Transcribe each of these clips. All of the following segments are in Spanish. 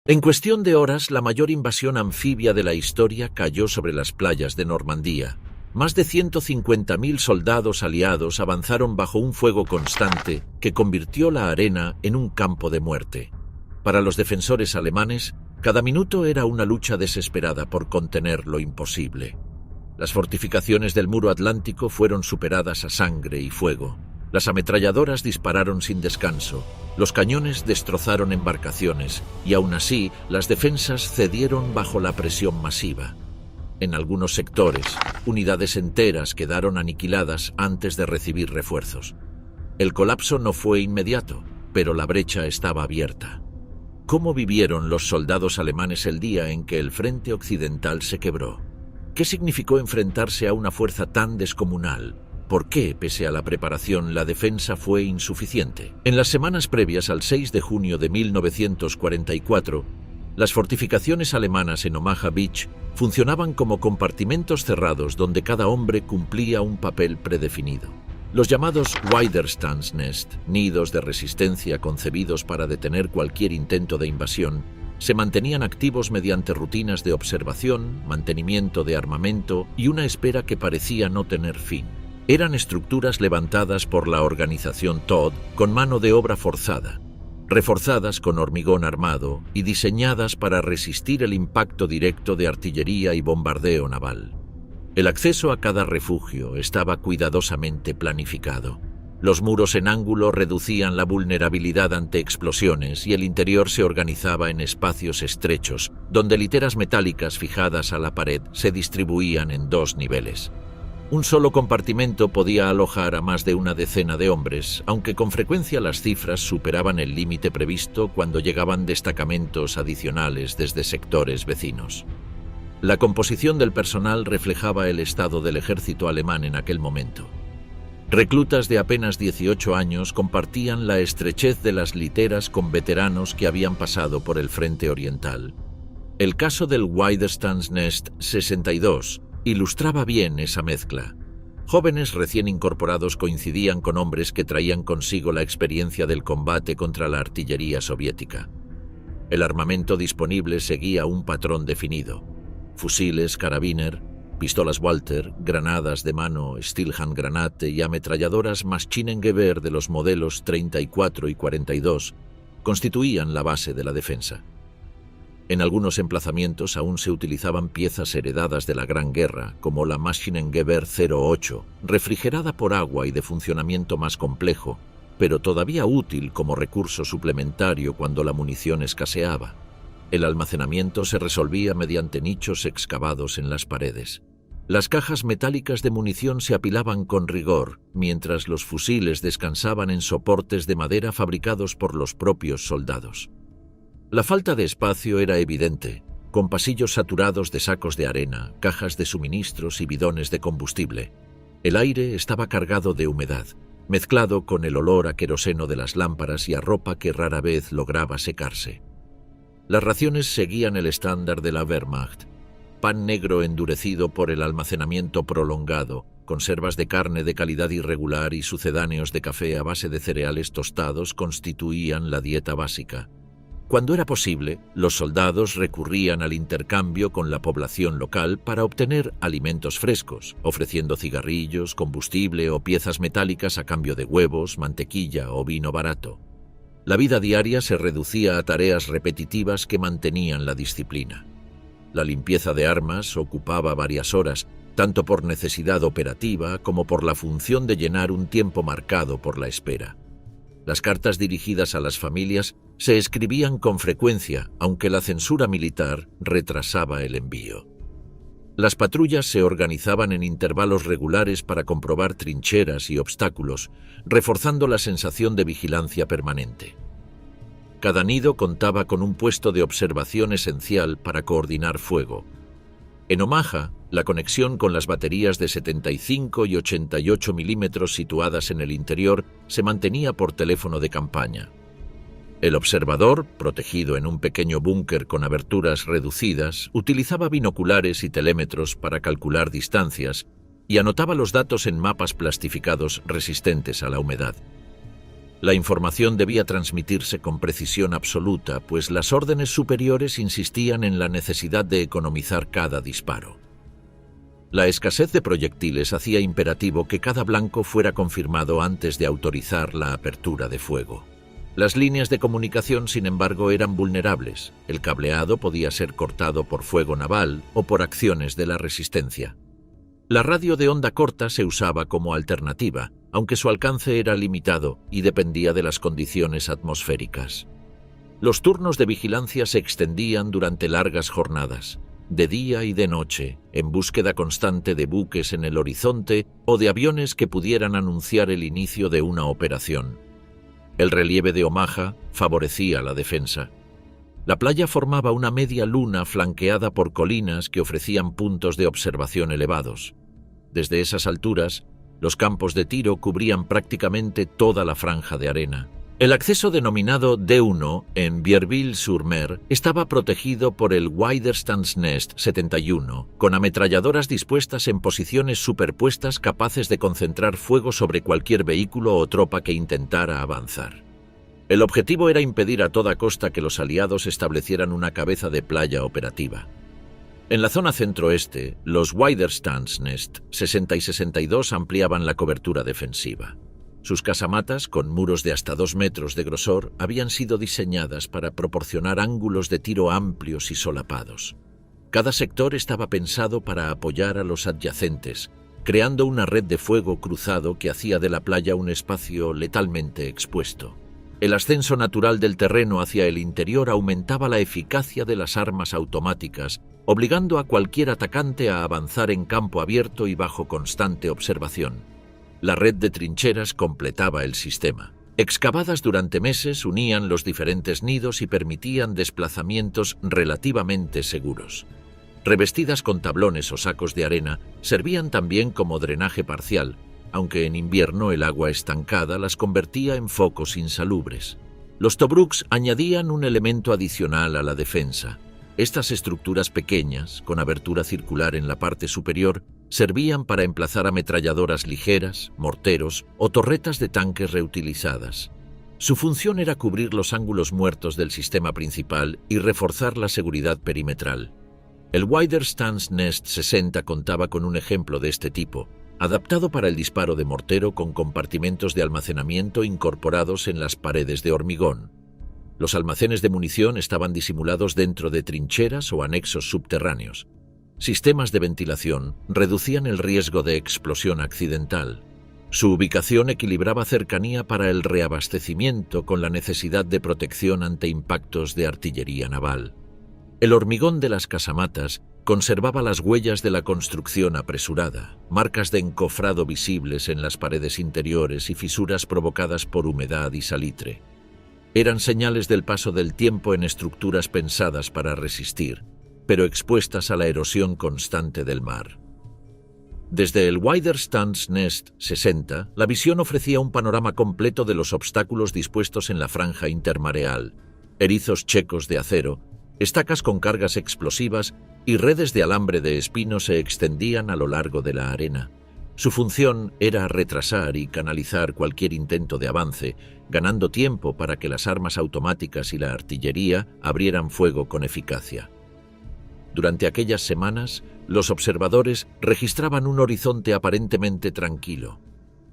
En cuestión de horas, la mayor invasión anfibia de la historia cayó sobre las playas de Normandía. Más de 150.000 soldados aliados avanzaron bajo un fuego constante que convirtió la arena en un campo de muerte. Para los defensores alemanes, cada minuto era una lucha desesperada por contener lo imposible. Las fortificaciones del muro atlántico fueron superadas a sangre y fuego. Las ametralladoras dispararon sin descanso, los cañones destrozaron embarcaciones y aún así las defensas cedieron bajo la presión masiva. En algunos sectores, unidades enteras quedaron aniquiladas antes de recibir refuerzos. El colapso no fue inmediato, pero la brecha estaba abierta. ¿Cómo vivieron los soldados alemanes el día en que el frente occidental se quebró? ¿Qué significó enfrentarse a una fuerza tan descomunal? ¿Por qué, pese a la preparación, la defensa fue insuficiente? En las semanas previas al 6 de junio de 1944, las fortificaciones alemanas en Omaha Beach funcionaban como compartimentos cerrados donde cada hombre cumplía un papel predefinido. Los llamados Widerstandsnest, nidos de resistencia concebidos para detener cualquier intento de invasión, se mantenían activos mediante rutinas de observación, mantenimiento de armamento y una espera que parecía no tener fin. Eran estructuras levantadas por la organización Todd con mano de obra forzada, reforzadas con hormigón armado y diseñadas para resistir el impacto directo de artillería y bombardeo naval. El acceso a cada refugio estaba cuidadosamente planificado. Los muros en ángulo reducían la vulnerabilidad ante explosiones y el interior se organizaba en espacios estrechos, donde literas metálicas fijadas a la pared se distribuían en 2 niveles. Un solo compartimento podía alojar a más de una decena de hombres, aunque con frecuencia las cifras superaban el límite previsto cuando llegaban destacamentos adicionales desde sectores vecinos. La composición del personal reflejaba el estado del ejército alemán en aquel momento. Reclutas de apenas 18 años compartían la estrechez de las literas con veteranos que habían pasado por el frente oriental. El caso del Widerstandsnest 62 ilustraba bien esa mezcla. Jóvenes recién incorporados coincidían con hombres que traían consigo la experiencia del combate contra la artillería soviética. El armamento disponible seguía un patrón definido: fusiles Karabiner, pistolas Walter, granadas de mano Stillhandgranate y ametralladoras Maschinengewehr de los modelos 34 y 42 constituían la base de la defensa. En algunos emplazamientos aún se utilizaban piezas heredadas de la Gran Guerra, como la Maschinengewehr 08, refrigerada por agua y de funcionamiento más complejo, pero todavía útil como recurso suplementario cuando la munición escaseaba. El almacenamiento se resolvía mediante nichos excavados en las paredes. Las cajas metálicas de munición se apilaban con rigor, mientras los fusiles descansaban en soportes de madera fabricados por los propios soldados. La falta de espacio era evidente, con pasillos saturados de sacos de arena, cajas de suministros y bidones de combustible. El aire estaba cargado de humedad, mezclado con el olor a queroseno de las lámparas y a ropa que rara vez lograba secarse. Las raciones seguían el estándar de la Wehrmacht: pan negro endurecido por el almacenamiento prolongado, conservas de carne de calidad irregular y sucedáneos de café a base de cereales tostados constituían la dieta básica. Cuando era posible, los soldados recurrían al intercambio con la población local para obtener alimentos frescos, ofreciendo cigarrillos, combustible o piezas metálicas a cambio de huevos, mantequilla o vino barato. La vida diaria se reducía a tareas repetitivas que mantenían la disciplina. La limpieza de armas ocupaba varias horas, tanto por necesidad operativa como por la función de llenar un tiempo marcado por la espera. Las cartas dirigidas a las familias se escribían con frecuencia, aunque la censura militar retrasaba el envío. Las patrullas se organizaban en intervalos regulares para comprobar trincheras y obstáculos, reforzando la sensación de vigilancia permanente. Cada nido contaba con un puesto de observación esencial para coordinar fuego. En Omaha, la conexión con las baterías de 75 y 88 milímetros situadas en el interior se mantenía por teléfono de campaña. El observador, protegido en un pequeño búnker con aberturas reducidas, utilizaba binoculares y telémetros para calcular distancias y anotaba los datos en mapas plastificados resistentes a la humedad. La información debía transmitirse con precisión absoluta, pues las órdenes superiores insistían en la necesidad de economizar cada disparo. La escasez de proyectiles hacía imperativo que cada blanco fuera confirmado antes de autorizar la apertura de fuego. Las líneas de comunicación, sin embargo, eran vulnerables. El cableado podía ser cortado por fuego naval o por acciones de la resistencia. La radio de onda corta se usaba como alternativa, aunque su alcance era limitado y dependía de las condiciones atmosféricas. Los turnos de vigilancia se extendían durante largas jornadas, de día y de noche, en búsqueda constante de buques en el horizonte o de aviones que pudieran anunciar el inicio de una operación. El relieve de Omaha favorecía la defensa. La playa formaba una media luna flanqueada por colinas que ofrecían puntos de observación elevados. Desde esas alturas, los campos de tiro cubrían prácticamente toda la franja de arena. El acceso denominado D1 en Vierville-sur-Mer estaba protegido por el Widerstandsnest 71, con ametralladoras dispuestas en posiciones superpuestas capaces de concentrar fuego sobre cualquier vehículo o tropa que intentara avanzar. El objetivo era impedir a toda costa que los aliados establecieran una cabeza de playa operativa. En la zona centroeste, los Widerstandsnest 60 y 62 ampliaban la cobertura defensiva. Sus casamatas, con muros de hasta 2 metros de grosor, habían sido diseñadas para proporcionar ángulos de tiro amplios y solapados. Cada sector estaba pensado para apoyar a los adyacentes, creando una red de fuego cruzado que hacía de la playa un espacio letalmente expuesto. El ascenso natural del terreno hacia el interior aumentaba la eficacia de las armas automáticas, obligando a cualquier atacante a avanzar en campo abierto y bajo constante observación. La red de trincheras completaba el sistema. Excavadas durante meses, unían los diferentes nidos y permitían desplazamientos relativamente seguros. Revestidas con tablones o sacos de arena, servían también como drenaje parcial, aunque en invierno el agua estancada las convertía en focos insalubres. Los Tobruks añadían un elemento adicional a la defensa. Estas estructuras pequeñas, con abertura circular en la parte superior, servían para emplazar ametralladoras ligeras, morteros o torretas de tanques reutilizadas. Su función era cubrir los ángulos muertos del sistema principal y reforzar la seguridad perimetral. El Widerstandsnest 60 contaba con un ejemplo de este tipo, adaptado para el disparo de mortero con compartimentos de almacenamiento incorporados en las paredes de hormigón. Los almacenes de munición estaban disimulados dentro de trincheras o anexos subterráneos. Sistemas de ventilación reducían el riesgo de explosión accidental. Su ubicación equilibraba cercanía para el reabastecimiento con la necesidad de protección ante impactos de artillería naval. El hormigón de las casamatas conservaba las huellas de la construcción apresurada, marcas de encofrado visibles en las paredes interiores y fisuras provocadas por humedad y salitre. Eran señales del paso del tiempo en estructuras pensadas para resistir, pero expuestas a la erosión constante del mar. Desde el Widerstandsnest 60, la visión ofrecía un panorama completo de los obstáculos dispuestos en la franja intermareal: erizos checos de acero, estacas con cargas explosivas y redes de alambre de espino se extendían a lo largo de la arena. Su función era retrasar y canalizar cualquier intento de avance, ganando tiempo para que las armas automáticas y la artillería abrieran fuego con eficacia. Durante aquellas semanas, los observadores registraban un horizonte aparentemente tranquilo.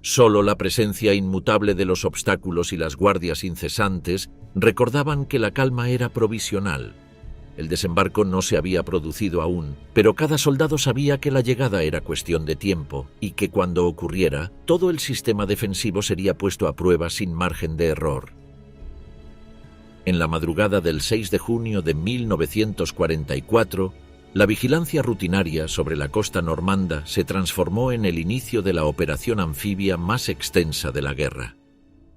Solo la presencia inmutable de los obstáculos y las guardias incesantes recordaban que la calma era provisional. El desembarco no se había producido aún, pero cada soldado sabía que la llegada era cuestión de tiempo y que cuando ocurriera, todo el sistema defensivo sería puesto a prueba sin margen de error. En la madrugada del 6 de junio de 1944, la vigilancia rutinaria sobre la costa normanda se transformó en el inicio de la operación anfibia más extensa de la guerra.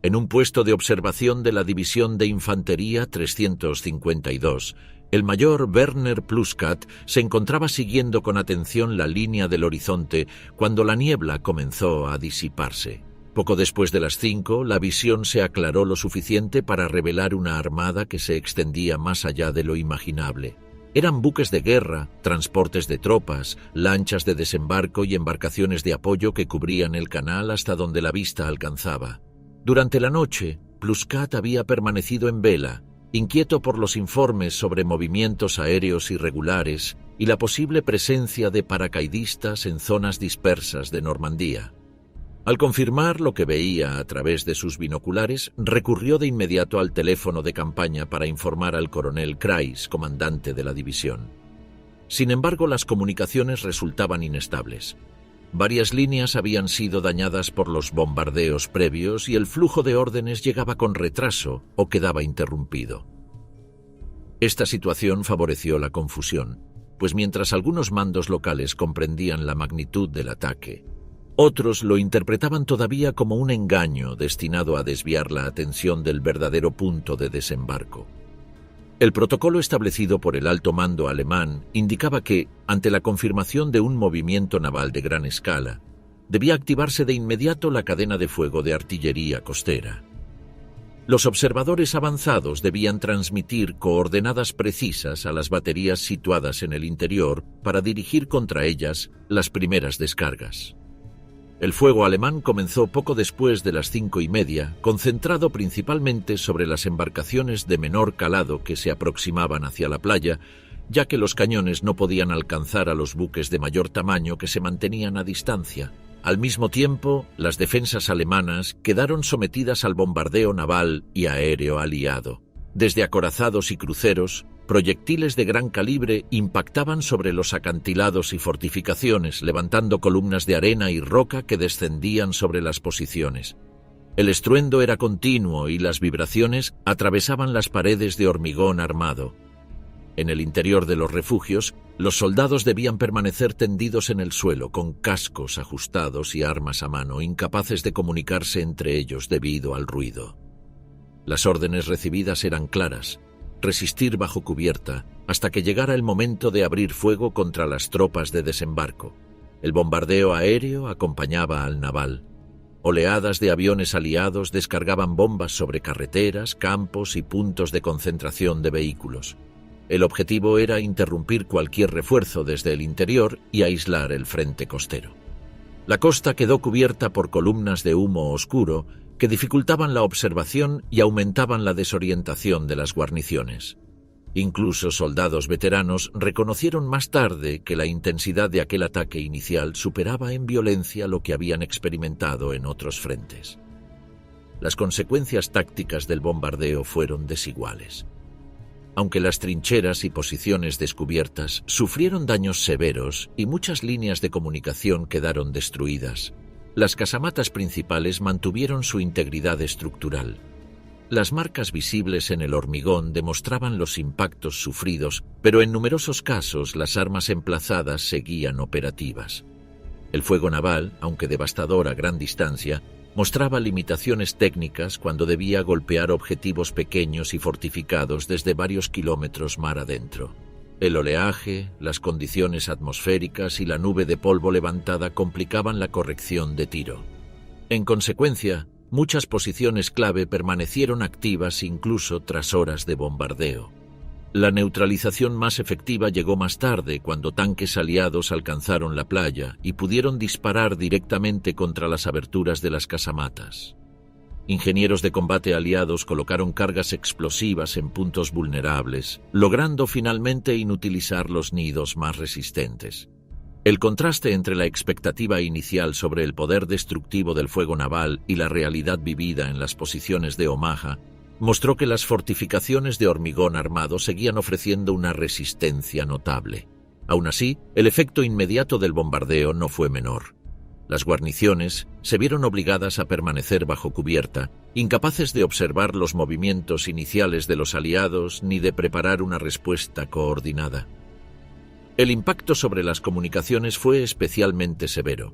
En un puesto de observación de la División de Infantería 352, el mayor Werner Pluskat se encontraba siguiendo con atención la línea del horizonte cuando la niebla comenzó a disiparse. Poco después de las 5, la visión se aclaró lo suficiente para revelar una armada que se extendía más allá de lo imaginable. Eran buques de guerra, transportes de tropas, lanchas de desembarco y embarcaciones de apoyo que cubrían el canal hasta donde la vista alcanzaba. Durante la noche, Pluscat había permanecido en vela, inquieto por los informes sobre movimientos aéreos irregulares y la posible presencia de paracaidistas en zonas dispersas de Normandía. Al confirmar lo que veía a través de sus binoculares, recurrió de inmediato al teléfono de campaña para informar al coronel Kreis, comandante de la división. Sin embargo, las comunicaciones resultaban inestables. Varias líneas habían sido dañadas por los bombardeos previos y el flujo de órdenes llegaba con retraso o quedaba interrumpido. Esta situación favoreció la confusión, pues mientras algunos mandos locales comprendían la magnitud del ataque, otros lo interpretaban todavía como un engaño destinado a desviar la atención del verdadero punto de desembarco. El protocolo establecido por el alto mando alemán indicaba que, ante la confirmación de un movimiento naval de gran escala, debía activarse de inmediato la cadena de fuego de artillería costera. Los observadores avanzados debían transmitir coordenadas precisas a las baterías situadas en el interior para dirigir contra ellas las primeras descargas. El fuego alemán comenzó poco después de las 5:30, concentrado principalmente sobre las embarcaciones de menor calado que se aproximaban hacia la playa, ya que los cañones no podían alcanzar a los buques de mayor tamaño que se mantenían a distancia. Al mismo tiempo, las defensas alemanas quedaron sometidas al bombardeo naval y aéreo aliado. Desde acorazados y cruceros, proyectiles de gran calibre impactaban sobre los acantilados y fortificaciones, levantando columnas de arena y roca que descendían sobre las posiciones. El estruendo era continuo y las vibraciones atravesaban las paredes de hormigón armado. En el interior de los refugios, los soldados debían permanecer tendidos en el suelo, con cascos ajustados y armas a mano, incapaces de comunicarse entre ellos debido al ruido. Las órdenes recibidas eran claras: resistir bajo cubierta hasta que llegara el momento de abrir fuego contra las tropas de desembarco. El bombardeo aéreo acompañaba al naval. Oleadas de aviones aliados descargaban bombas sobre carreteras, campos y puntos de concentración de vehículos. El objetivo era interrumpir cualquier refuerzo desde el interior y aislar el frente costero. La costa quedó cubierta por columnas de humo oscuro que dificultaban la observación y aumentaban la desorientación de las guarniciones. Incluso soldados veteranos reconocieron más tarde que la intensidad de aquel ataque inicial superaba en violencia lo que habían experimentado en otros frentes. Las consecuencias tácticas del bombardeo fueron desiguales. Aunque las trincheras y posiciones descubiertas sufrieron daños severos y muchas líneas de comunicación quedaron destruidas, las casamatas principales mantuvieron su integridad estructural. Las marcas visibles en el hormigón demostraban los impactos sufridos, pero en numerosos casos las armas emplazadas seguían operativas. El fuego naval, aunque devastador a gran distancia, mostraba limitaciones técnicas cuando debía golpear objetivos pequeños y fortificados desde varios kilómetros mar adentro. El oleaje, las condiciones atmosféricas y la nube de polvo levantada complicaban la corrección de tiro. En consecuencia, muchas posiciones clave permanecieron activas incluso tras horas de bombardeo. La neutralización más efectiva llegó más tarde, cuando tanques aliados alcanzaron la playa y pudieron disparar directamente contra las aberturas de las casamatas. Ingenieros de combate aliados colocaron cargas explosivas en puntos vulnerables, logrando finalmente inutilizar los nidos más resistentes. El contraste entre la expectativa inicial sobre el poder destructivo del fuego naval y la realidad vivida en las posiciones de Omaha mostró que las fortificaciones de hormigón armado seguían ofreciendo una resistencia notable. Aún así, el efecto inmediato del bombardeo no fue menor. Las guarniciones se vieron obligadas a permanecer bajo cubierta, incapaces de observar los movimientos iniciales de los aliados ni de preparar una respuesta coordinada. El impacto sobre las comunicaciones fue especialmente severo.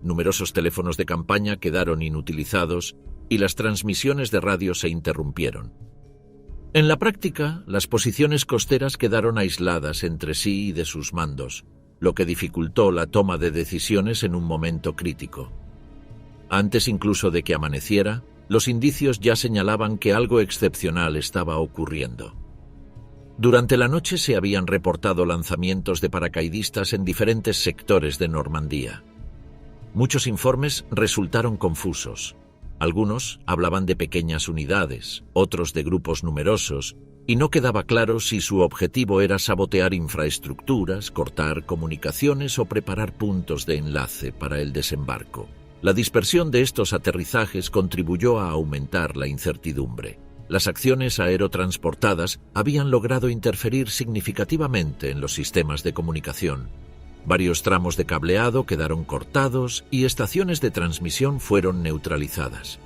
Numerosos teléfonos de campaña quedaron inutilizados y las transmisiones de radio se interrumpieron. En la práctica, las posiciones costeras quedaron aisladas entre sí y de sus mandos, lo que dificultó la toma de decisiones en un momento crítico. Antes incluso de que amaneciera, los indicios ya señalaban que algo excepcional estaba ocurriendo. Durante la noche se habían reportado lanzamientos de paracaidistas en diferentes sectores de Normandía. Muchos informes resultaron confusos. Algunos hablaban de pequeñas unidades, otros de grupos numerosos, y no quedaba claro si su objetivo era sabotear infraestructuras, cortar comunicaciones o preparar puntos de enlace para el desembarco. La dispersión de estos aterrizajes contribuyó a aumentar la incertidumbre. Las acciones aerotransportadas habían logrado interferir significativamente en los sistemas de comunicación. Varios tramos de cableado quedaron cortados y estaciones de transmisión fueron neutralizadas.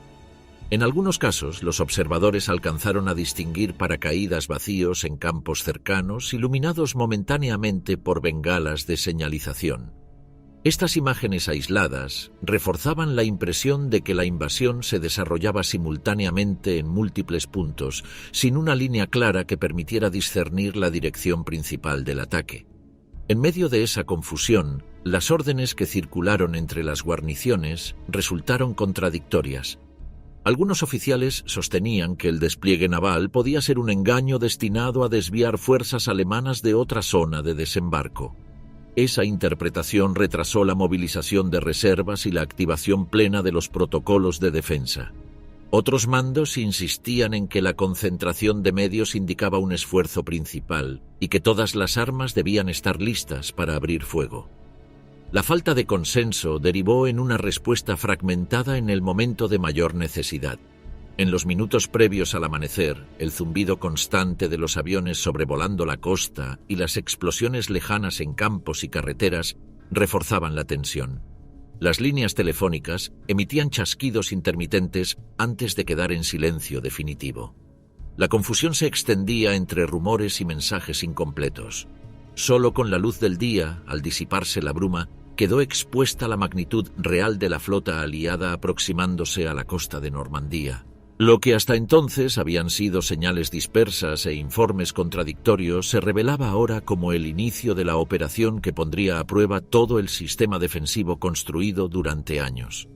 En algunos casos, los observadores alcanzaron a distinguir paracaídas vacíos en campos cercanos, iluminados momentáneamente por bengalas de señalización. Estas imágenes aisladas reforzaban la impresión de que la invasión se desarrollaba simultáneamente en múltiples puntos, sin una línea clara que permitiera discernir la dirección principal del ataque. En medio de esa confusión, las órdenes que circularon entre las guarniciones resultaron contradictorias. Algunos oficiales sostenían que el despliegue naval podía ser un engaño destinado a desviar fuerzas alemanas de otra zona de desembarco. Esa interpretación retrasó la movilización de reservas y la activación plena de los protocolos de defensa. Otros mandos insistían en que la concentración de medios indicaba un esfuerzo principal y que todas las armas debían estar listas para abrir fuego. La falta de consenso derivó en una respuesta fragmentada en el momento de mayor necesidad. En los minutos previos al amanecer, el zumbido constante de los aviones sobrevolando la costa y las explosiones lejanas en campos y carreteras reforzaban la tensión. Las líneas telefónicas emitían chasquidos intermitentes antes de quedar en silencio definitivo. La confusión se extendía entre rumores y mensajes incompletos. Solo con la luz del día, al disiparse la bruma, quedó expuesta la magnitud real de la flota aliada aproximándose a la costa de Normandía. Lo que hasta entonces habían sido señales dispersas e informes contradictorios se revelaba ahora como el inicio de la operación que pondría a prueba todo el sistema defensivo construido durante años.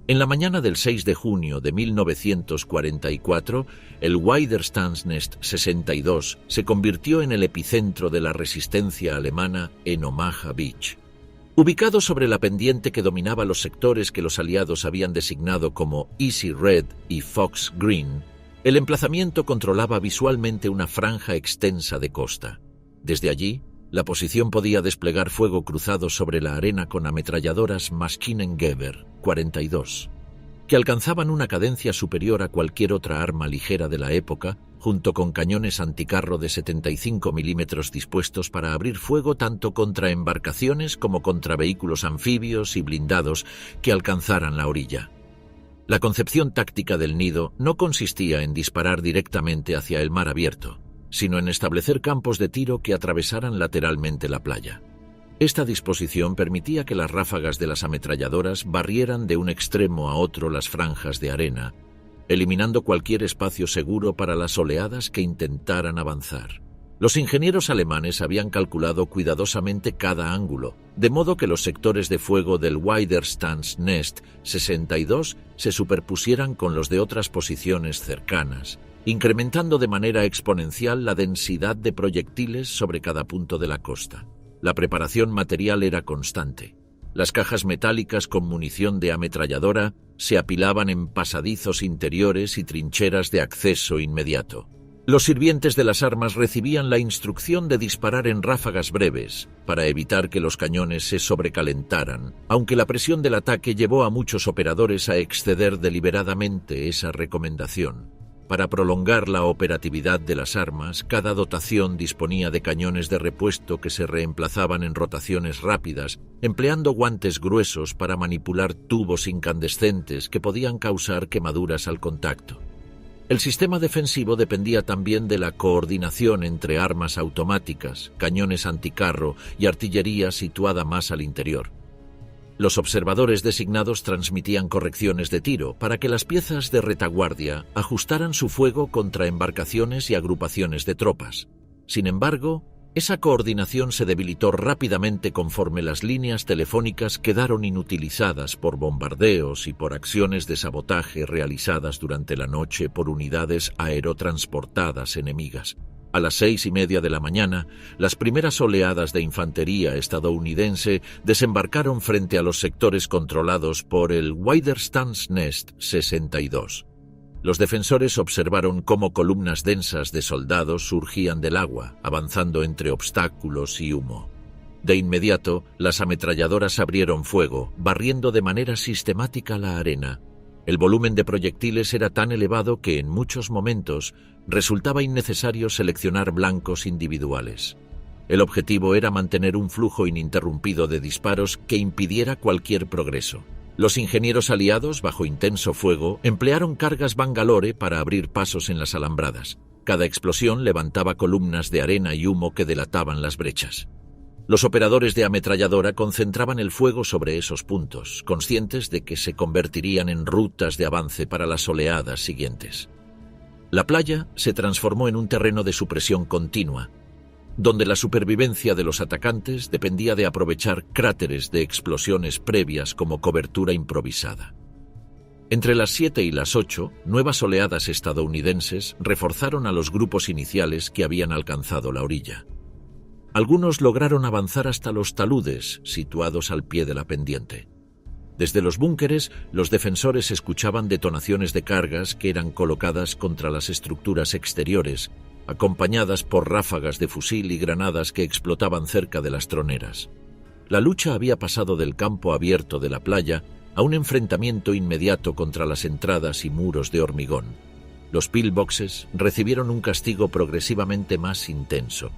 En la mañana del 6 de junio de 1944, el Widerstandsnest 62 se convirtió en el epicentro de la resistencia alemana en Omaha Beach. Ubicado sobre la pendiente que dominaba los sectores que los aliados habían designado como Easy Red y Fox Green, el emplazamiento controlaba visualmente una franja extensa de costa. Desde allí, la posición podía desplegar fuego cruzado sobre la arena con ametralladoras Maschinengewehr 42, que alcanzaban una cadencia superior a cualquier otra arma ligera de la época, junto con cañones anticarro de 75 milímetros dispuestos para abrir fuego tanto contra embarcaciones como contra vehículos anfibios y blindados que alcanzaran la orilla. La concepción táctica del nido no consistía en disparar directamente hacia el mar abierto, sino en establecer campos de tiro que atravesaran lateralmente la playa. Esta disposición permitía que las ráfagas de las ametralladoras barrieran de un extremo a otro las franjas de arena, eliminando cualquier espacio seguro para las oleadas que intentaran avanzar. Los ingenieros alemanes habían calculado cuidadosamente cada ángulo, de modo que los sectores de fuego del Widerstandsnest 62 se superpusieran con los de otras posiciones cercanas, incrementando de manera exponencial la densidad de proyectiles sobre cada punto de la costa. La preparación material era constante. Las cajas metálicas con munición de ametralladora se apilaban en pasadizos interiores y trincheras de acceso inmediato. Los sirvientes de las armas recibían la instrucción de disparar en ráfagas breves para evitar que los cañones se sobrecalentaran, aunque la presión del ataque llevó a muchos operadores a exceder deliberadamente esa recomendación. Para prolongar la operatividad de las armas, cada dotación disponía de cañones de repuesto que se reemplazaban en rotaciones rápidas, empleando guantes gruesos para manipular tubos incandescentes que podían causar quemaduras al contacto. El sistema defensivo dependía también de la coordinación entre armas automáticas, cañones anticarro y artillería situada más al interior. Los observadores designados transmitían correcciones de tiro para que las piezas de retaguardia ajustaran su fuego contra embarcaciones y agrupaciones de tropas. Sin embargo, esa coordinación se debilitó rápidamente conforme las líneas telefónicas quedaron inutilizadas por bombardeos y por acciones de sabotaje realizadas durante la noche por unidades aerotransportadas enemigas. A las 6:30 de la mañana, las primeras oleadas de infantería estadounidense desembarcaron frente a los sectores controlados por el Waterstone's Nest 62. Los defensores observaron cómo columnas densas de soldados surgían del agua, avanzando entre obstáculos y humo. De inmediato, las ametralladoras abrieron fuego, barriendo de manera sistemática la arena. El volumen de proyectiles era tan elevado que en muchos momentos resultaba innecesario seleccionar blancos individuales. El objetivo era mantener un flujo ininterrumpido de disparos que impidiera cualquier progreso. Los ingenieros aliados, bajo intenso fuego, emplearon cargas Bangalore para abrir pasos en las alambradas. Cada explosión levantaba columnas de arena y humo que delataban las brechas. Los operadores de ametralladora concentraban el fuego sobre esos puntos, conscientes de que se convertirían en rutas de avance para las oleadas siguientes. La playa se transformó en un terreno de supresión continua, donde la supervivencia de los atacantes dependía de aprovechar cráteres de explosiones previas como cobertura improvisada. Entre las 7 y las 8, nuevas oleadas estadounidenses reforzaron a los grupos iniciales que habían alcanzado la orilla. Algunos lograron avanzar hasta los taludes, situados al pie de la pendiente. Desde los búnkeres, los defensores escuchaban detonaciones de cargas que eran colocadas contra las estructuras exteriores, acompañadas por ráfagas de fusil y granadas que explotaban cerca de las troneras. La lucha había pasado del campo abierto de la playa a un enfrentamiento inmediato contra las entradas y muros de hormigón. Los pillboxes recibieron un castigo progresivamente más intenso.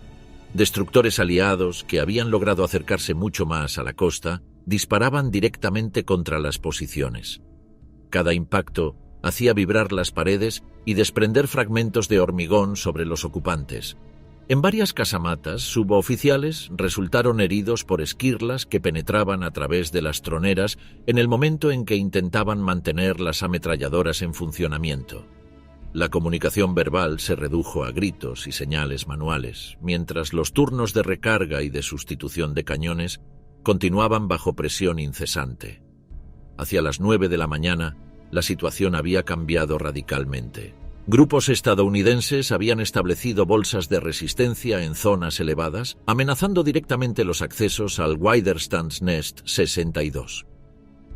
Destructores aliados, que habían logrado acercarse mucho más a la costa, disparaban directamente contra las posiciones. Cada impacto hacía vibrar las paredes y desprender fragmentos de hormigón sobre los ocupantes. En varias casamatas, suboficiales resultaron heridos por esquirlas que penetraban a través de las troneras en el momento en que intentaban mantener las ametralladoras en funcionamiento. La comunicación verbal se redujo a gritos y señales manuales, mientras los turnos de recarga y de sustitución de cañones continuaban bajo presión incesante. Hacia las 9 de la mañana, la situación había cambiado radicalmente. Grupos estadounidenses habían establecido bolsas de resistencia en zonas elevadas, amenazando directamente los accesos al Waterstone's Nest 62.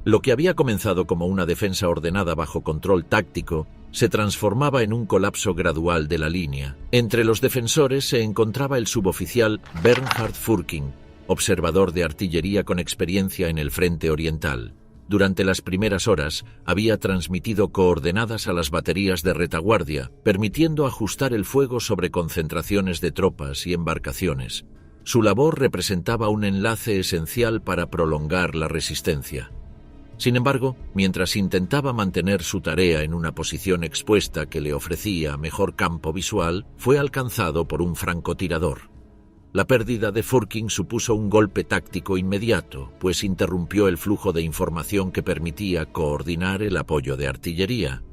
Lo que había comenzado como una defensa ordenada bajo control táctico se transformaba en un colapso gradual de la línea. Entre los defensores se encontraba el suboficial Bernhard Furking, observador de artillería con experiencia en el frente oriental. Durante las primeras horas había transmitido coordenadas a las baterías de retaguardia, permitiendo ajustar el fuego sobre concentraciones de tropas y embarcaciones. Su labor representaba un enlace esencial para prolongar la resistencia. Sin embargo, mientras intentaba mantener su tarea en una posición expuesta que le ofrecía mejor campo visual, fue alcanzado por un francotirador. La pérdida de Furking supuso un golpe táctico inmediato, pues interrumpió el flujo de información que permitía coordinar el apoyo de artillería.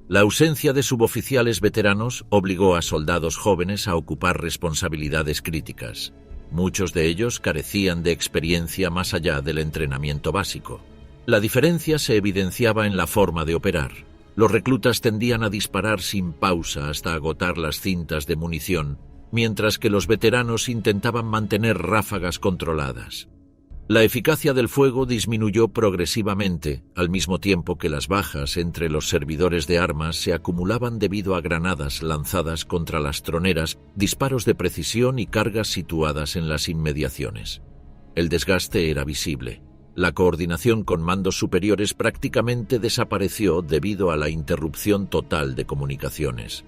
La ausencia de suboficiales veteranos obligó a soldados jóvenes a ocupar responsabilidades críticas. Muchos de ellos carecían de experiencia más allá del entrenamiento básico. La diferencia se evidenciaba en la forma de operar. Los reclutas tendían a disparar sin pausa hasta agotar las cintas de munición, mientras que los veteranos intentaban mantener ráfagas controladas. La eficacia del fuego disminuyó progresivamente, al mismo tiempo que las bajas entre los servidores de armas se acumulaban debido a granadas lanzadas contra las troneras, disparos de precisión y cargas situadas en las inmediaciones. El desgaste era visible. La coordinación con mandos superiores prácticamente desapareció debido a la interrupción total de comunicaciones.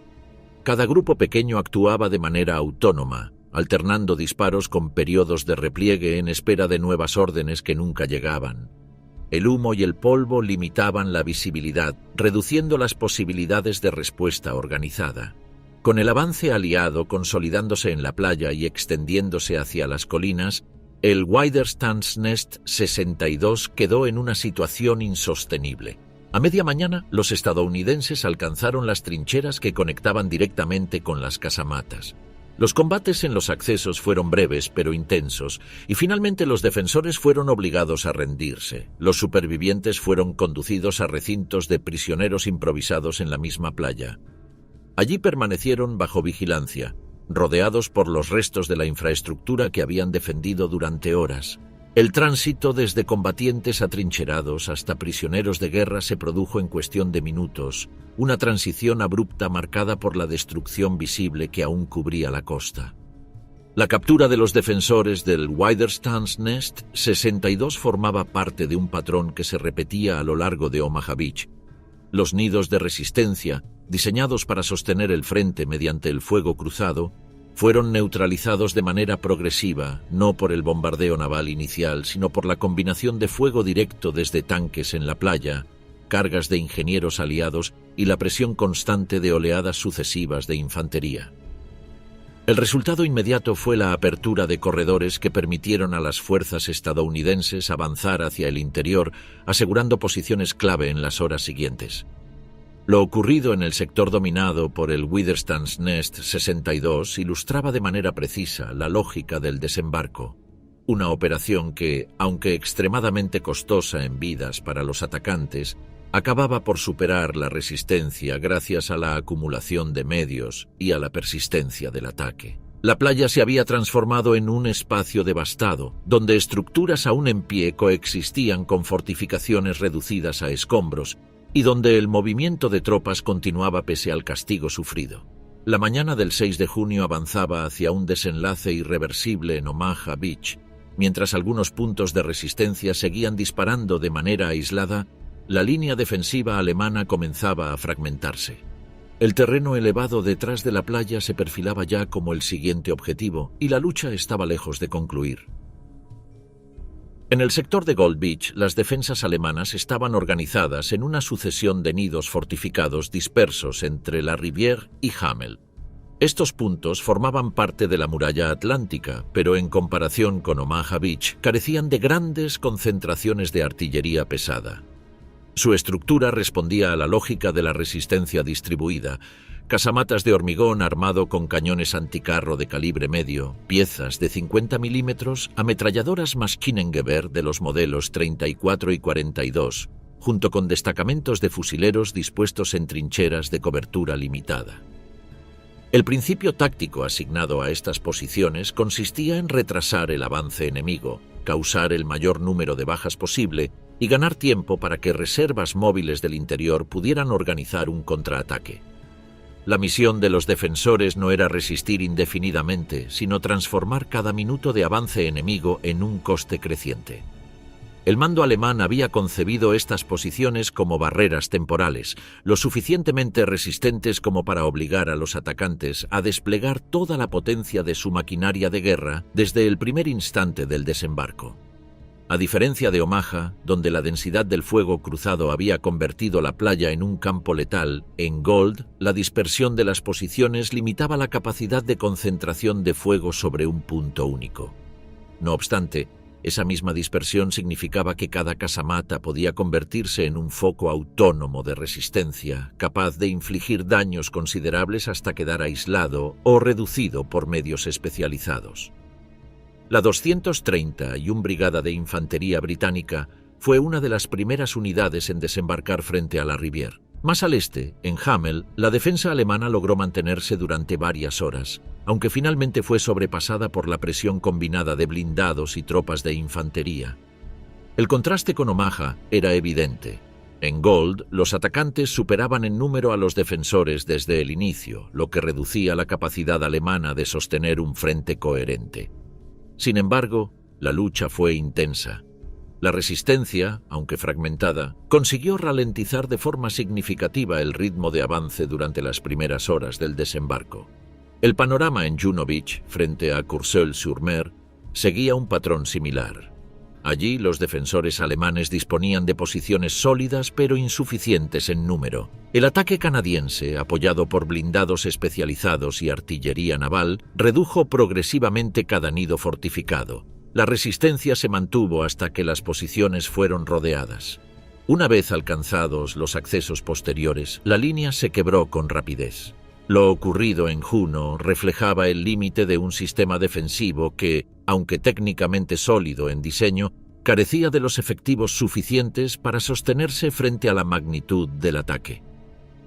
Cada grupo pequeño actuaba de manera autónoma, alternando disparos con periodos de repliegue en espera de nuevas órdenes que nunca llegaban. El humo y el polvo limitaban la visibilidad, reduciendo las posibilidades de respuesta organizada. Con el avance aliado consolidándose en la playa y extendiéndose hacia las colinas, el Waterstone's Nest 62 quedó en una situación insostenible. A media mañana, los estadounidenses alcanzaron las trincheras que conectaban directamente con las casamatas. Los combates en los accesos fueron breves pero intensos, y finalmente los defensores fueron obligados a rendirse. Los supervivientes fueron conducidos a recintos de prisioneros improvisados en la misma playa. Allí permanecieron bajo vigilancia, rodeados por los restos de la infraestructura que habían defendido durante horas. El tránsito desde combatientes atrincherados hasta prisioneros de guerra se produjo en cuestión de minutos, una transición abrupta marcada por la destrucción visible que aún cubría la costa. La captura de los defensores del Widerstands Nest 62 formaba parte de un patrón que se repetía a lo largo de Omaha Beach. Los nidos de resistencia, diseñados para sostener el frente mediante el fuego cruzado, fueron neutralizados de manera progresiva, no por el bombardeo naval inicial, sino por la combinación de fuego directo desde tanques en la playa, cargas de ingenieros aliados y la presión constante de oleadas sucesivas de infantería. El resultado inmediato fue la apertura de corredores que permitieron a las fuerzas estadounidenses avanzar hacia el interior, asegurando posiciones clave en las horas siguientes. Lo ocurrido en el sector dominado por el Widerstands Nest 62 ilustraba de manera precisa la lógica del desembarco, una operación que, aunque extremadamente costosa en vidas para los atacantes, acababa por superar la resistencia gracias a la acumulación de medios y a la persistencia del ataque. La playa se había transformado en un espacio devastado, donde estructuras aún en pie coexistían con fortificaciones reducidas a escombros, y donde el movimiento de tropas continuaba pese al castigo sufrido. La mañana del 6 de junio avanzaba hacia un desenlace irreversible en Omaha Beach. Mientras algunos puntos de resistencia seguían disparando de manera aislada, la línea defensiva alemana comenzaba a fragmentarse. El terreno elevado detrás de la playa se perfilaba ya como el siguiente objetivo, y la lucha estaba lejos de concluir. En el sector de Gold Beach, las defensas alemanas estaban organizadas en una sucesión de nidos fortificados dispersos entre la Rivière y Hamel. Estos puntos formaban parte de la muralla atlántica, pero en comparación con Omaha Beach, carecían de grandes concentraciones de artillería pesada. Su estructura respondía a la lógica de la resistencia distribuida: casamatas de hormigón armado con cañones anticarro de calibre medio, piezas de 50 milímetros, ametralladoras Maschinengewehr de los modelos 34 y 42, junto con destacamentos de fusileros dispuestos en trincheras de cobertura limitada. El principio táctico asignado a estas posiciones consistía en retrasar el avance enemigo, causar el mayor número de bajas posible y ganar tiempo para que reservas móviles del interior pudieran organizar un contraataque. La misión de los defensores no era resistir indefinidamente, sino transformar cada minuto de avance enemigo en un coste creciente. El mando alemán había concebido estas posiciones como barreras temporales, lo suficientemente resistentes como para obligar a los atacantes a desplegar toda la potencia de su maquinaria de guerra desde el primer instante del desembarco. A diferencia de Omaha, donde la densidad del fuego cruzado había convertido la playa en un campo letal, en Gold, la dispersión de las posiciones limitaba la capacidad de concentración de fuego sobre un punto único. No obstante, esa misma dispersión significaba que cada casamata podía convertirse en un foco autónomo de resistencia, capaz de infligir daños considerables hasta quedar aislado o reducido por medios especializados. La 231 Brigada de Infantería Británica fue una de las primeras unidades en desembarcar frente a la Rivière. Más al este, en Hamel, la defensa alemana logró mantenerse durante varias horas, aunque finalmente fue sobrepasada por la presión combinada de blindados y tropas de infantería. El contraste con Omaha era evidente. En Gold, los atacantes superaban en número a los defensores desde el inicio, lo que reducía la capacidad alemana de sostener un frente coherente. Sin embargo, la lucha fue intensa. La resistencia, aunque fragmentada, consiguió ralentizar de forma significativa el ritmo de avance durante las primeras horas del desembarco. El panorama en Juno Beach, frente a Courseulles-sur-Mer, seguía un patrón similar. Allí los defensores alemanes disponían de posiciones sólidas pero insuficientes en número. El ataque canadiense, apoyado por blindados especializados y artillería naval, redujo progresivamente cada nido fortificado. La resistencia se mantuvo hasta que las posiciones fueron rodeadas. Una vez alcanzados los accesos posteriores, la línea se quebró con rapidez. Lo ocurrido en Juno reflejaba el límite de un sistema defensivo que, aunque técnicamente sólido en diseño, carecía de los efectivos suficientes para sostenerse frente a la magnitud del ataque.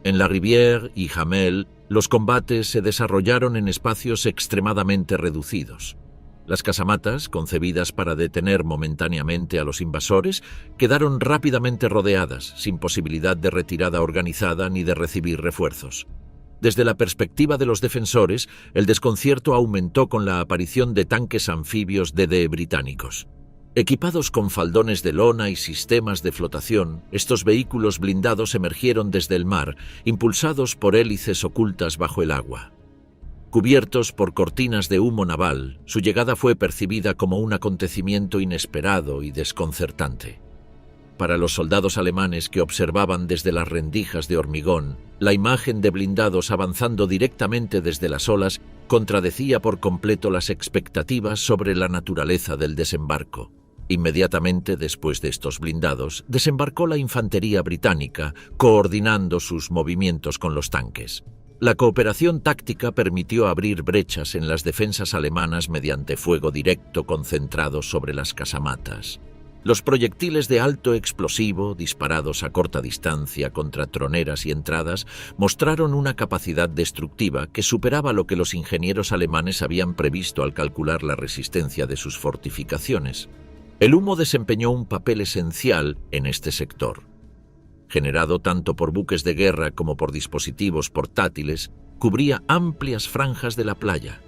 En la Rivière y Hamel, los combates se desarrollaron en espacios extremadamente reducidos. Las casamatas, concebidas para detener momentáneamente a los invasores, quedaron rápidamente rodeadas, sin posibilidad de retirada organizada ni de recibir refuerzos. Desde la perspectiva de los defensores, el desconcierto aumentó con la aparición de tanques anfibios DD británicos. Equipados con faldones de lona y sistemas de flotación, estos vehículos blindados emergieron desde el mar, impulsados por hélices ocultas bajo el agua. Cubiertos por cortinas de humo naval, su llegada fue percibida como un acontecimiento inesperado y desconcertante. Para los soldados alemanes que observaban desde las rendijas de hormigón, la imagen de blindados avanzando directamente desde las olas contradecía por completo las expectativas sobre la naturaleza del desembarco. Inmediatamente después de estos blindados, desembarcó la infantería británica, coordinando sus movimientos con los tanques. La cooperación táctica permitió abrir brechas en las defensas alemanas mediante fuego directo concentrado sobre las casamatas. Los proyectiles de alto explosivo, disparados a corta distancia contra troneras y entradas, mostraron una capacidad destructiva que superaba lo que los ingenieros alemanes habían previsto al calcular la resistencia de sus fortificaciones. El humo desempeñó un papel esencial en este sector. Generado tanto por buques de guerra como por dispositivos portátiles, cubría amplias franjas de la playa.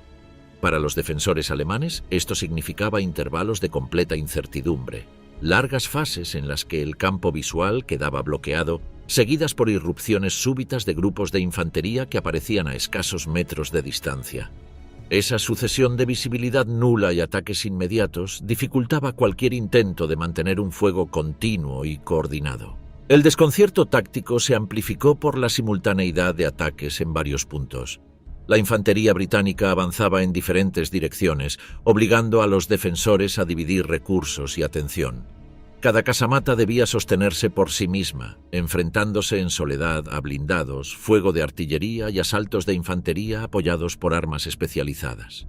Para los defensores alemanes, esto significaba intervalos de completa incertidumbre, largas fases en las que el campo visual quedaba bloqueado, seguidas por irrupciones súbitas de grupos de infantería que aparecían a escasos metros de distancia. Esa sucesión de visibilidad nula y ataques inmediatos dificultaba cualquier intento de mantener un fuego continuo y coordinado. El desconcierto táctico se amplificó por la simultaneidad de ataques en varios puntos. La infantería británica avanzaba en diferentes direcciones, obligando a los defensores a dividir recursos y atención. Cada casamata debía sostenerse por sí misma, enfrentándose en soledad a blindados, fuego de artillería y asaltos de infantería apoyados por armas especializadas.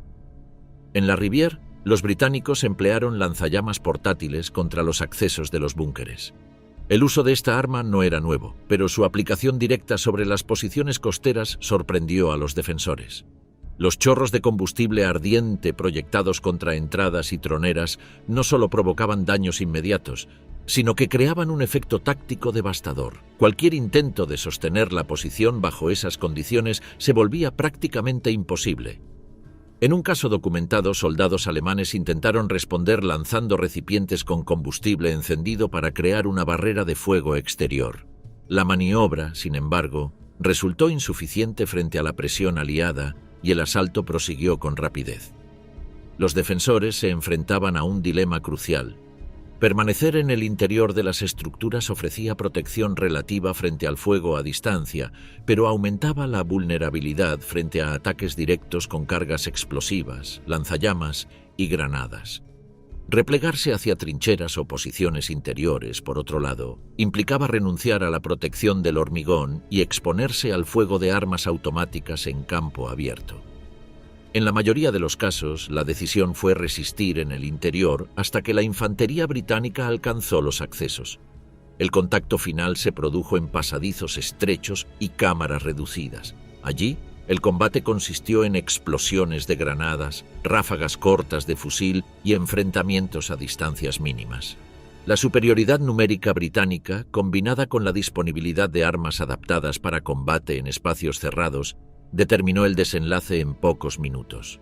En la Rivière, los británicos emplearon lanzallamas portátiles contra los accesos de los búnkeres. El uso de esta arma no era nuevo, pero su aplicación directa sobre las posiciones costeras sorprendió a los defensores. Los chorros de combustible ardiente proyectados contra entradas y troneras no solo provocaban daños inmediatos, sino que creaban un efecto táctico devastador. Cualquier intento de sostener la posición bajo esas condiciones se volvía prácticamente imposible. En un caso documentado, soldados alemanes intentaron responder lanzando recipientes con combustible encendido para crear una barrera de fuego exterior. La maniobra, sin embargo, resultó insuficiente frente a la presión aliada y el asalto prosiguió con rapidez. Los defensores se enfrentaban a un dilema crucial. Permanecer en el interior de las estructuras ofrecía protección relativa frente al fuego a distancia, pero aumentaba la vulnerabilidad frente a ataques directos con cargas explosivas, lanzallamas y granadas. Replegarse hacia trincheras o posiciones interiores, por otro lado, implicaba renunciar a la protección del hormigón y exponerse al fuego de armas automáticas en campo abierto. En la mayoría de los casos, la decisión fue resistir en el interior hasta que la infantería británica alcanzó los accesos. El contacto final se produjo en pasadizos estrechos y cámaras reducidas. Allí, el combate consistió en explosiones de granadas, ráfagas cortas de fusil y enfrentamientos a distancias mínimas. La superioridad numérica británica, combinada con la disponibilidad de armas adaptadas para combate en espacios cerrados, determinó el desenlace en pocos minutos.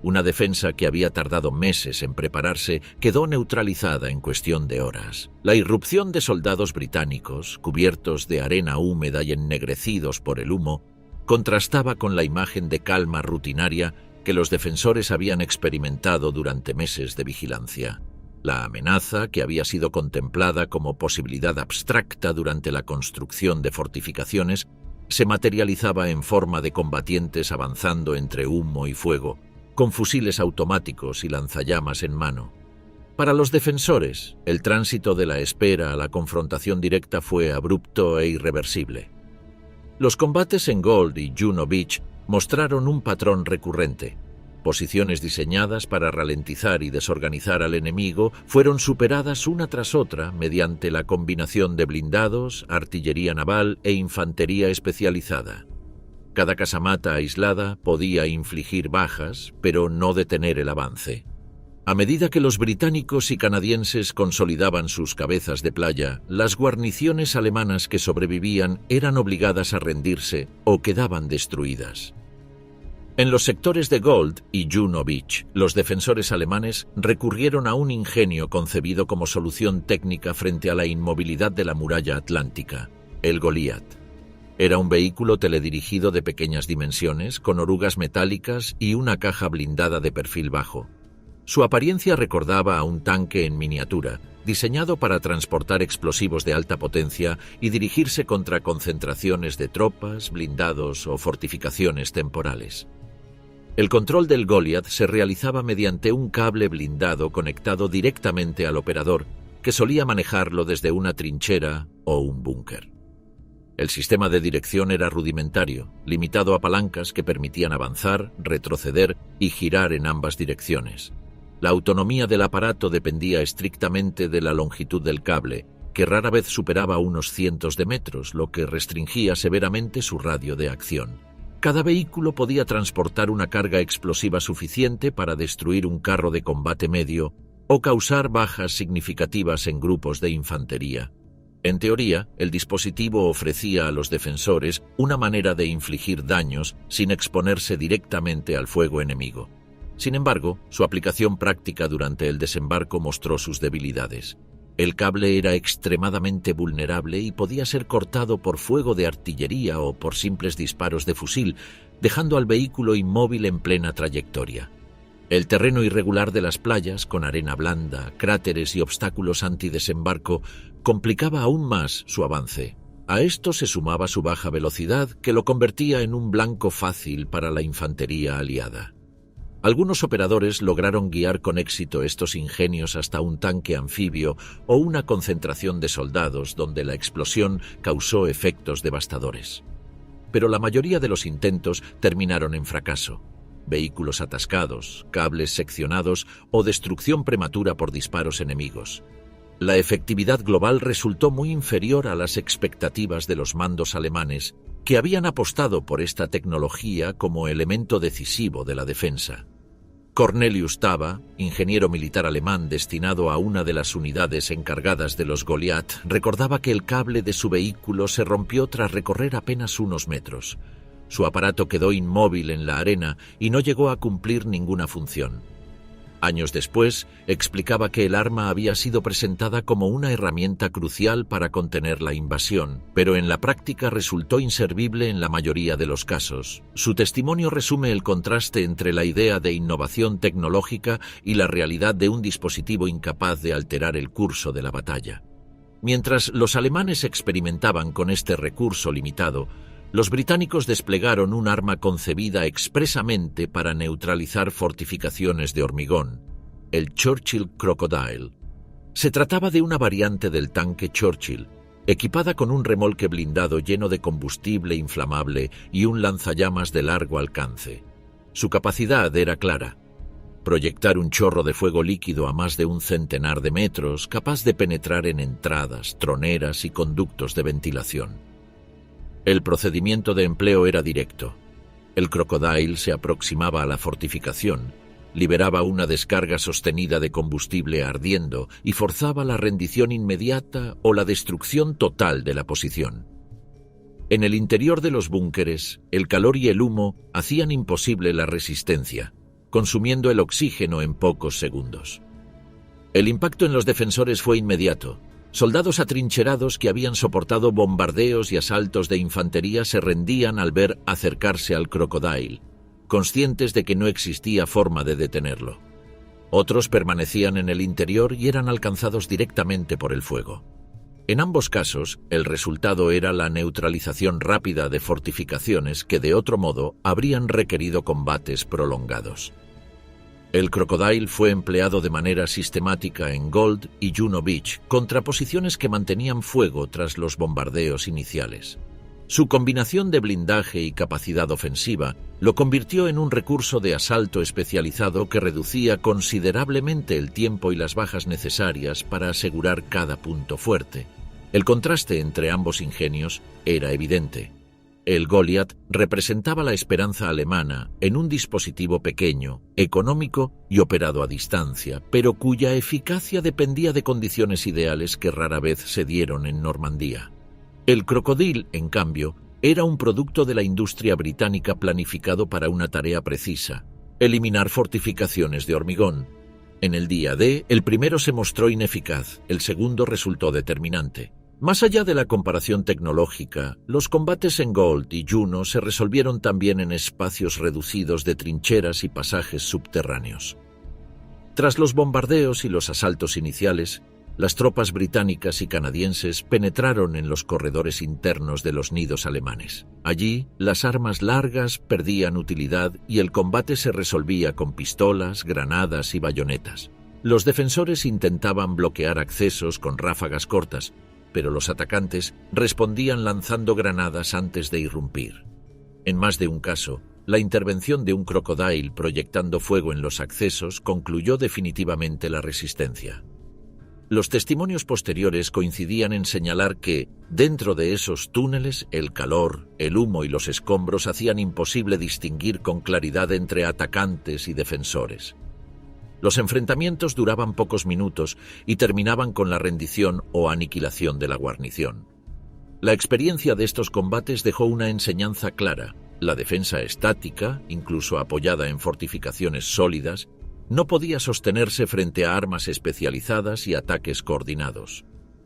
Una defensa que había tardado meses en prepararse quedó neutralizada en cuestión de horas. La irrupción de soldados británicos, cubiertos de arena húmeda y ennegrecidos por el humo, contrastaba con la imagen de calma rutinaria que los defensores habían experimentado durante meses de vigilancia. La amenaza, que había sido contemplada como posibilidad abstracta durante la construcción de fortificaciones, se materializaba en forma de combatientes avanzando entre humo y fuego, con fusiles automáticos y lanzallamas en mano. Para los defensores, el tránsito de la espera a la confrontación directa fue abrupto e irreversible. Los combates en Gold y Juno Beach mostraron un patrón recurrente. Posiciones diseñadas para ralentizar y desorganizar al enemigo fueron superadas una tras otra mediante la combinación de blindados, artillería naval e infantería especializada. Cada casamata aislada podía infligir bajas, pero no detener el avance. A medida que los británicos y canadienses consolidaban sus cabezas de playa, las guarniciones alemanas que sobrevivían eran obligadas a rendirse o quedaban destruidas. En los sectores de Gold y Juno Beach, los defensores alemanes recurrieron a un ingenio concebido como solución técnica frente a la inmovilidad de la muralla atlántica, el Goliath. Era un vehículo teledirigido de pequeñas dimensiones, con orugas metálicas y una caja blindada de perfil bajo. Su apariencia recordaba a un tanque en miniatura, diseñado para transportar explosivos de alta potencia y dirigirse contra concentraciones de tropas, blindados o fortificaciones temporales. El control del Goliath se realizaba mediante un cable blindado conectado directamente al operador, que solía manejarlo desde una trinchera o un búnker. El sistema de dirección era rudimentario, limitado a palancas que permitían avanzar, retroceder y girar en ambas direcciones. La autonomía del aparato dependía estrictamente de la longitud del cable, que rara vez superaba unos cientos de metros, lo que restringía severamente su radio de acción. Cada vehículo podía transportar una carga explosiva suficiente para destruir un carro de combate medio o causar bajas significativas en grupos de infantería. En teoría, el dispositivo ofrecía a los defensores una manera de infligir daños sin exponerse directamente al fuego enemigo. Sin embargo, su aplicación práctica durante el desembarco mostró sus debilidades. El cable era extremadamente vulnerable y podía ser cortado por fuego de artillería o por simples disparos de fusil, dejando al vehículo inmóvil en plena trayectoria. El terreno irregular de las playas, con arena blanda, cráteres y obstáculos antidesembarco, complicaba aún más su avance. A esto se sumaba su baja velocidad, que lo convertía en un blanco fácil para la infantería aliada. Algunos operadores lograron guiar con éxito estos ingenios hasta un tanque anfibio o una concentración de soldados donde la explosión causó efectos devastadores. Pero la mayoría de los intentos terminaron en fracaso. Vehículos atascados, cables seccionados o destrucción prematura por disparos enemigos. La efectividad global resultó muy inferior a las expectativas de los mandos alemanes, que habían apostado por esta tecnología como elemento decisivo de la defensa. Cornelius Taba, ingeniero militar alemán destinado a una de las unidades encargadas de los Goliath, recordaba que el cable de su vehículo se rompió tras recorrer apenas unos metros. Su aparato quedó inmóvil en la arena y no llegó a cumplir ninguna función. Años después, explicaba que el arma había sido presentada como una herramienta crucial para contener la invasión, pero en la práctica resultó inservible en la mayoría de los casos. Su testimonio resume el contraste entre la idea de innovación tecnológica y la realidad de un dispositivo incapaz de alterar el curso de la batalla. Mientras los alemanes experimentaban con este recurso limitado, los británicos desplegaron un arma concebida expresamente para neutralizar fortificaciones de hormigón, el Churchill Crocodile. Se trataba de una variante del tanque Churchill, equipada con un remolque blindado lleno de combustible inflamable y un lanzallamas de largo alcance. Su capacidad era clara: proyectar un chorro de fuego líquido a más de 100 de metros, capaz de penetrar en entradas, troneras y conductos de ventilación. El procedimiento de empleo era directo. El Crocodile se aproximaba a la fortificación, liberaba una descarga sostenida de combustible ardiendo y forzaba la rendición inmediata o la destrucción total de la posición. En el interior de los búnkeres, el calor y el humo hacían imposible la resistencia, consumiendo el oxígeno en pocos segundos. El impacto en los defensores fue inmediato. Soldados atrincherados que habían soportado bombardeos y asaltos de infantería se rendían al ver acercarse al Crocodile, conscientes de que no existía forma de detenerlo. Otros permanecían en el interior y eran alcanzados directamente por el fuego. En ambos casos, el resultado era la neutralización rápida de fortificaciones que de otro modo habrían requerido combates prolongados. El Crocodile fue empleado de manera sistemática en Gold y Juno Beach contra posiciones que mantenían fuego tras los bombardeos iniciales. Su combinación de blindaje y capacidad ofensiva lo convirtió en un recurso de asalto especializado que reducía considerablemente el tiempo y las bajas necesarias para asegurar cada punto fuerte. El contraste entre ambos ingenios era evidente. El Goliath representaba la esperanza alemana en un dispositivo pequeño, económico y operado a distancia, pero cuya eficacia dependía de condiciones ideales que rara vez se dieron en Normandía. El Crocodile, en cambio, era un producto de la industria británica planificado para una tarea precisa: eliminar fortificaciones de hormigón. En el día D, el primero se mostró ineficaz, el segundo resultó determinante. Más allá de la comparación tecnológica, los combates en Gold y Juno se resolvieron también en espacios reducidos de trincheras y pasajes subterráneos. Tras los bombardeos y los asaltos iniciales, las tropas británicas y canadienses penetraron en los corredores internos de los nidos alemanes. Allí, las armas largas perdían utilidad y el combate se resolvía con pistolas, granadas y bayonetas. Los defensores intentaban bloquear accesos con ráfagas cortas, pero los atacantes respondían lanzando granadas antes de irrumpir. En más de un caso, la intervención de un Crocodile proyectando fuego en los accesos concluyó definitivamente la resistencia. Los testimonios posteriores coincidían en señalar que, dentro de esos túneles, el calor, el humo y los escombros hacían imposible distinguir con claridad entre atacantes y defensores. Los enfrentamientos duraban pocos minutos y terminaban con la rendición o aniquilación de la guarnición. La experiencia de estos combates dejó una enseñanza clara: la defensa estática, incluso apoyada en fortificaciones sólidas, no podía sostenerse frente a armas especializadas y ataques coordinados.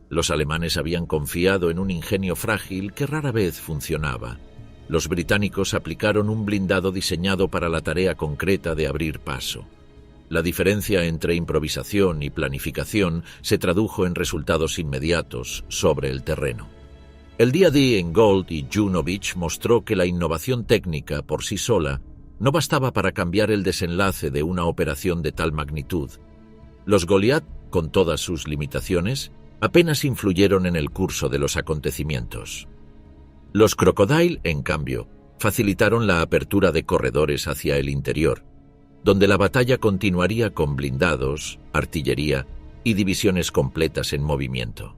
Los alemanes habían confiado en un ingenio frágil que rara vez funcionaba. Los británicos aplicaron un blindado diseñado para la tarea concreta de abrir paso. La diferencia entre improvisación y planificación se tradujo en resultados inmediatos sobre el terreno. El día D en Gold y Juno Beach mostró que la innovación técnica por sí sola no bastaba para cambiar el desenlace de una operación de tal magnitud. Los Goliath, con todas sus limitaciones, apenas influyeron en el curso de los acontecimientos. Los Crocodile, en cambio, facilitaron la apertura de corredores hacia el interior, donde la batalla continuaría con blindados, artillería y divisiones completas en movimiento.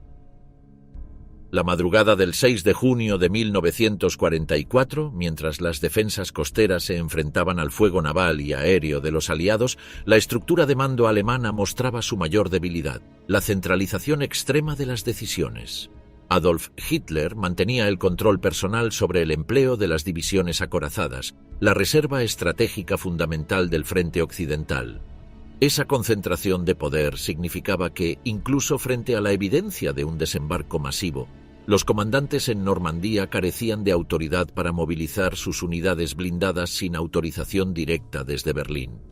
La madrugada del 6 de junio de 1944, mientras las defensas costeras se enfrentaban al fuego naval y aéreo de los aliados, la estructura de mando alemana mostraba su mayor debilidad: la centralización extrema de las decisiones. Adolf Hitler mantenía el control personal sobre el empleo de las divisiones acorazadas, la reserva estratégica fundamental del frente occidental. Esa concentración de poder significaba que, incluso frente a la evidencia de un desembarco masivo, los comandantes en Normandía carecían de autoridad para movilizar sus unidades blindadas sin autorización directa desde Berlín.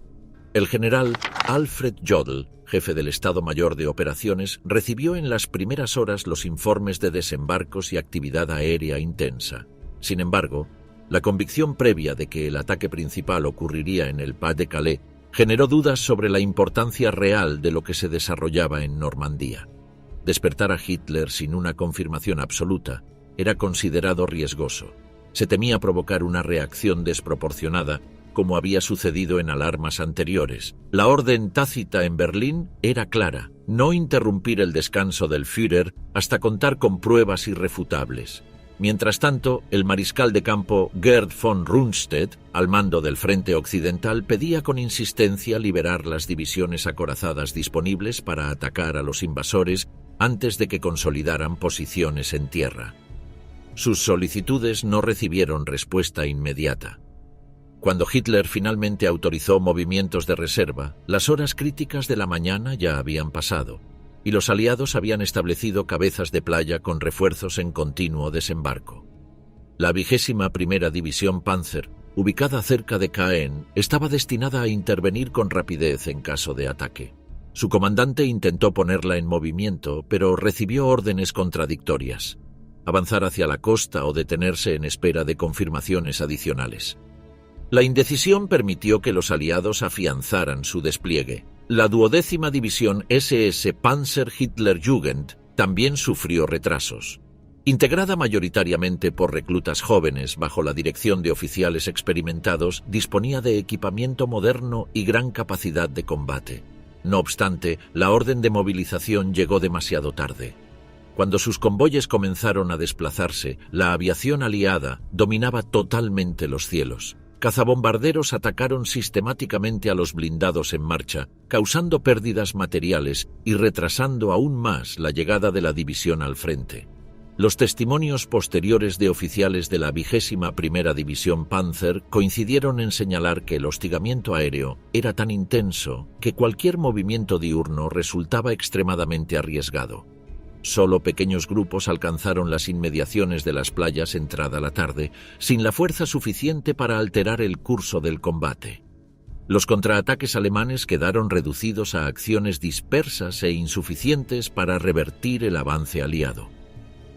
El general Alfred Jodl, jefe del Estado Mayor de Operaciones, recibió en las primeras horas los informes de desembarcos y actividad aérea intensa. Sin embargo, la convicción previa de que el ataque principal ocurriría en el Pas de Calais generó dudas sobre la importancia real de lo que se desarrollaba en Normandía. Despertar a Hitler sin una confirmación absoluta era considerado riesgoso. Se temía provocar una reacción desproporcionada, como había sucedido en alarmas anteriores. La orden tácita en Berlín era clara: no interrumpir el descanso del Führer hasta contar con pruebas irrefutables. Mientras tanto, el mariscal de campo Gerd von Rundstedt, al mando del frente occidental, pedía con insistencia liberar las divisiones acorazadas disponibles para atacar a los invasores antes de que consolidaran posiciones en tierra. Sus solicitudes no recibieron respuesta inmediata. Cuando Hitler finalmente autorizó movimientos de reserva, las horas críticas de la mañana ya habían pasado, y los aliados habían establecido cabezas de playa con refuerzos en continuo desembarco. La 21ª División Panzer, ubicada cerca de Caen, estaba destinada a intervenir con rapidez en caso de ataque. Su comandante intentó ponerla en movimiento, pero recibió órdenes contradictorias: avanzar hacia la costa o detenerse en espera de confirmaciones adicionales. La indecisión permitió que los aliados afianzaran su despliegue. La 12ª División SS Panzer Hitlerjugend también sufrió retrasos. Integrada mayoritariamente por reclutas jóvenes bajo la dirección de oficiales experimentados, disponía de equipamiento moderno y gran capacidad de combate. No obstante, la orden de movilización llegó demasiado tarde. Cuando sus convoyes comenzaron a desplazarse, la aviación aliada dominaba totalmente los cielos. Cazabombarderos atacaron sistemáticamente a los blindados en marcha, causando pérdidas materiales y retrasando aún más la llegada de la división al frente. Los testimonios posteriores de oficiales de la 21ª División Panzer coincidieron en señalar que el hostigamiento aéreo era tan intenso que cualquier movimiento diurno resultaba extremadamente arriesgado. Solo pequeños grupos alcanzaron las inmediaciones de las playas entrada la tarde, sin la fuerza suficiente para alterar el curso del combate. Los contraataques alemanes quedaron reducidos a acciones dispersas e insuficientes para revertir el avance aliado.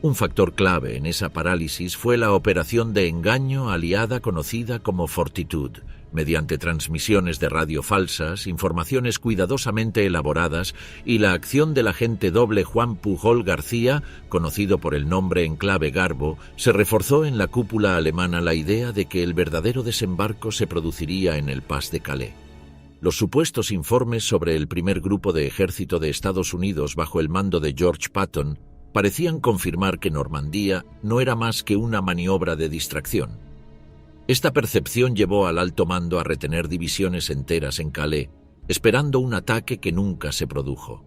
Un factor clave en esa parálisis fue la operación de engaño aliada conocida como Fortitude. Mediante transmisiones de radio falsas, informaciones cuidadosamente elaboradas y la acción del agente doble Juan Pujol García, conocido por el nombre en clave Garbo, se reforzó en la cúpula alemana la idea de que el verdadero desembarco se produciría en el Pas de Calais. Los supuestos informes sobre el primer grupo de ejército de Estados Unidos bajo el mando de George Patton parecían confirmar que Normandía no era más que una maniobra de distracción. Esta percepción llevó al alto mando a retener divisiones enteras en Calais, esperando un ataque que nunca se produjo.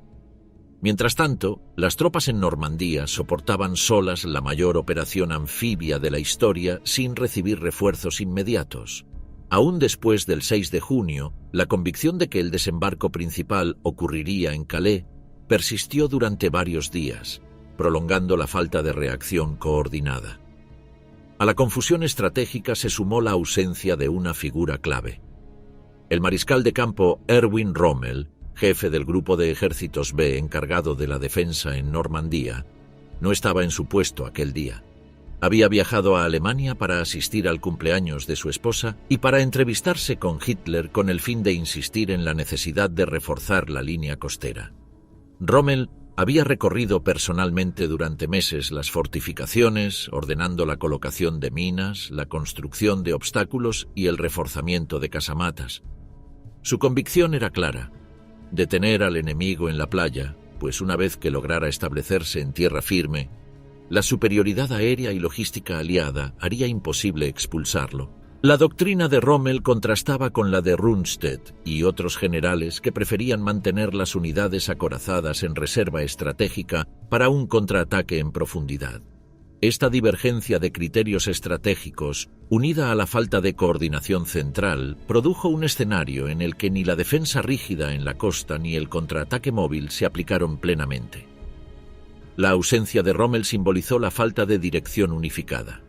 Mientras tanto, las tropas en Normandía soportaban solas la mayor operación anfibia de la historia sin recibir refuerzos inmediatos. Aún después del 6 de junio, la convicción de que el desembarco principal ocurriría en Calais persistió durante varios días, prolongando la falta de reacción coordinada. A la confusión estratégica se sumó la ausencia de una figura clave. El mariscal de campo Erwin Rommel, jefe del grupo de ejércitos B encargado de la defensa en Normandía, no estaba en su puesto aquel día. Había viajado a Alemania para asistir al cumpleaños de su esposa y para entrevistarse con Hitler con el fin de insistir en la necesidad de reforzar la línea costera. Rommel había recorrido personalmente durante meses las fortificaciones, ordenando la colocación de minas, la construcción de obstáculos y el reforzamiento de casamatas. Su convicción era clara: detener al enemigo en la playa, pues una vez que lograra establecerse en tierra firme, la superioridad aérea y logística aliada haría imposible expulsarlo. La doctrina de Rommel contrastaba con la de Rundstedt y otros generales que preferían mantener las unidades acorazadas en reserva estratégica para un contraataque en profundidad. Esta divergencia de criterios estratégicos, unida a la falta de coordinación central, produjo un escenario en el que ni la defensa rígida en la costa ni el contraataque móvil se aplicaron plenamente. La ausencia de Rommel simbolizó la falta de dirección unificada.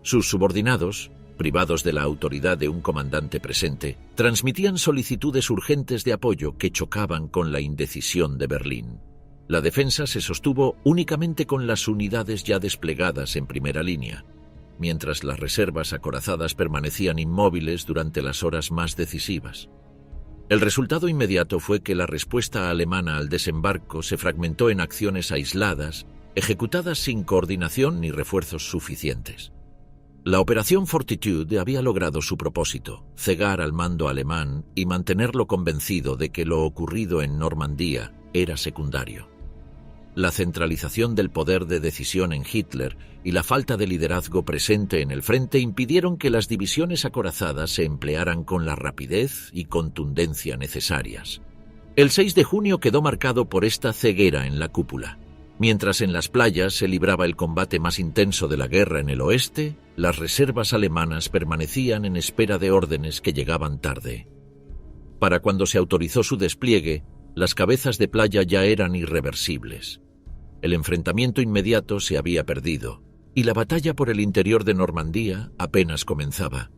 Sus subordinados, privados de la autoridad de un comandante presente, transmitían solicitudes urgentes de apoyo que chocaban con la indecisión de Berlín. La defensa se sostuvo únicamente con las unidades ya desplegadas en primera línea, mientras las reservas acorazadas permanecían inmóviles durante las horas más decisivas. El resultado inmediato fue que la respuesta alemana al desembarco se fragmentó en acciones aisladas, ejecutadas sin coordinación ni refuerzos suficientes. La operación Fortitude había logrado su propósito: cegar al mando alemán y mantenerlo convencido de que lo ocurrido en Normandía era secundario. La centralización del poder de decisión en Hitler y la falta de liderazgo presente en el frente impidieron que las divisiones acorazadas se emplearan con la rapidez y contundencia necesarias. El 6 de junio quedó marcado por esta ceguera en la cúpula. Mientras en las playas se libraba el combate más intenso de la guerra en el oeste, las reservas alemanas permanecían en espera de órdenes que llegaban tarde. Para cuando se autorizó su despliegue, las cabezas de playa ya eran irreversibles. El enfrentamiento inmediato se había perdido, y la batalla por el interior de Normandía apenas comenzaba.